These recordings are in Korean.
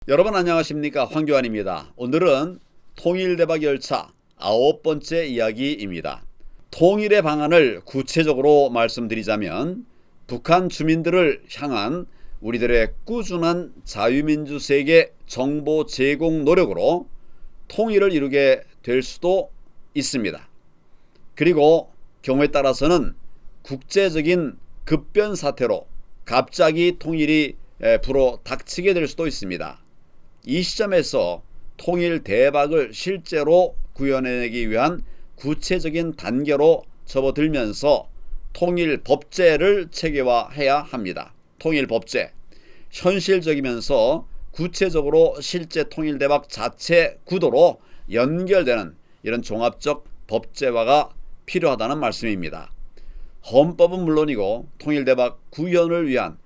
여러분 안녕하십니까, 황교안입니다. 오늘은 통일대박 열차 9번째 이야기입니다. 통일의 방안을 구체적으로 말씀드리자면 북한 주민들을 향한 우리들의 꾸준한 자유민주 세계 정보 제공 노력으로 통일을 이루게 될 수도 있습니다. 그리고 경우에 따라서는 국제적인 급변 사태로 갑자기 통일이 불어 닥치게 될 수도 있습니다. 이 시점에서 통일 대박을 실제로 구현해내기 위한 구체적인 단계로 접어들면서 통일 법제를 체계화해야 합니다. 통일 법제, 현실적이면서 구체적으로 실제 통일 대박 자체 구도로 연결되는 이런 종합적 법제화가 필요하다는 말씀입니다. 헌법은 물론이고 통일 대박 구현을 위한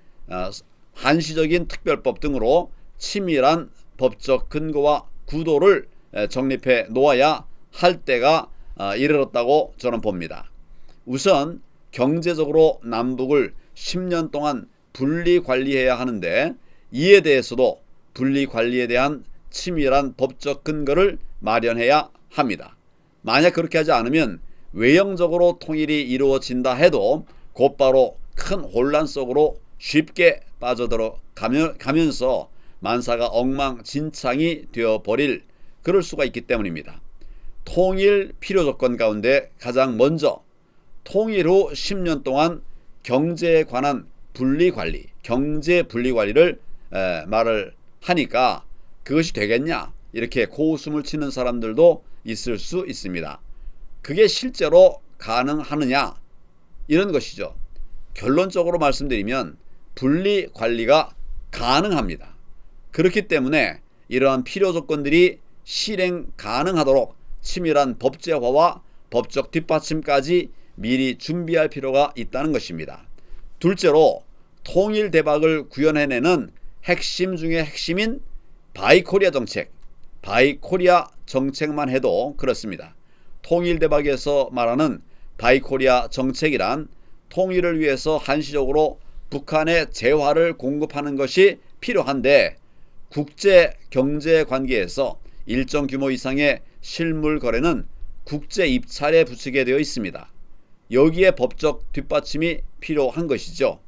한시적인 특별법 등으로 치밀한 법적 근거와 구도를 정립해 놓아야 할 때가 이르렀다고 저는 봅니다. 우선 경제적으로 남북을 10년 동안 분리 관리해야 하는데, 이에 대해서도 분리 관리에 대한 치밀한 법적 근거를 마련해야 합니다. 만약 그렇게 하지 않으면 외형적으로 통일이 이루어진다 해도 곧바로 큰 혼란 속으로 쉽게 빠져들어가면서 만사가 엉망진창이 되어버릴 그럴 수가 있기 때문입니다. 통일 필요 조건 가운데 가장 먼저 통일 후 10년 동안 경제에 관한 분리관리, 경제 분리관리를 말을 하니까 그것이 되겠냐, 이렇게 고웃음을 치는 사람들도 있을 수 있습니다. 그게 실제로 가능하느냐, 이런 것이죠. 결론적으로 말씀드리면 분리관리가 가능합니다. 그렇기 때문에 이러한 필요 조건들이 실행 가능하도록 치밀한 법제화와 법적 뒷받침까지 미리 준비할 필요가 있다는 것입니다. 둘째로 통일 대박을 구현해내는 핵심 중의 핵심인 바이코리아 정책, 바이코리아 정책만 해도 그렇습니다. 통일 대박에서 말하는 바이코리아 정책이란 통일을 위해서 한시적으로 북한에 재화를 공급하는 것이 필요한데, 국제 경제 관계에서 일정 규모 이상의 실물 거래는 국제 입찰에 붙이게 되어 있습니다. 여기에 법적 뒷받침이 필요한 것이죠.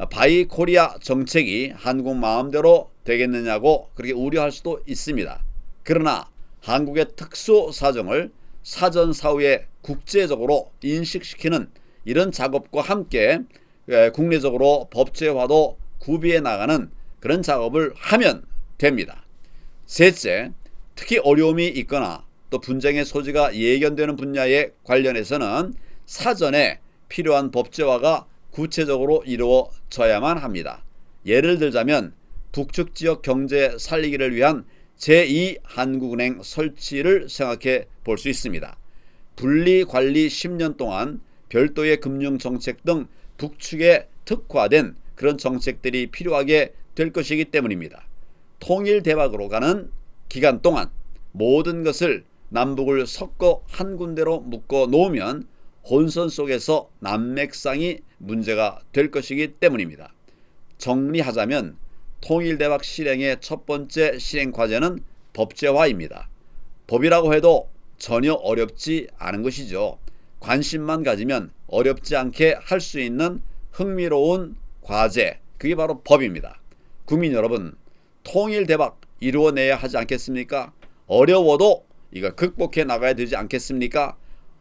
바이코리아 정책이 한국 마음대로 되겠느냐고 그렇게 우려할 수도 있습니다. 그러나 한국의 특수 사정을 사전 사후에 국제적으로 인식시키는 이런 작업과 함께 국내적으로 법제화도 구비해 나가는 그런 작업을 하면 됩니다. 셋째, 특히 어려움이 있거나 또 분쟁의 소지가 예견되는 분야에 관련해서는 사전에 필요한 법제화가 구체적으로 이루어져야만 합니다. 예를 들자면 북측 지역 경제 살리기를 위한 제2한국은행 설치를 생각해 볼 수 있습니다. 분리관리 10년 동안 별도의 금융정책 등 북측에 특화된 그런 정책들이 필요하게 될 것이기 때문입니다. 통일 대박으로 가는 기간 동안 모든 것을 남북을 섞어 한 군데로 묶어 놓으면 혼선 속에서 난맥상이 문제가 될 것이기 때문입니다. 정리하자면 통일 대박 실행의 첫 번째 실행 과제는 법제화입니다. 법이라고 해도 전혀 어렵지 않은 것이죠. 관심만 가지면 어렵지 않게 할 수 있는 흥미로운 과제, 그게 바로 법입니다. 국민 여러분, 통일 대박 이루어내야 하지 않겠습니까? 어려워도 이거 극복해 나가야 되지 않겠습니까?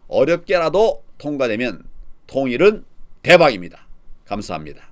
어렵게라도 통과되면 통일은 대박입니다. 감사합니다.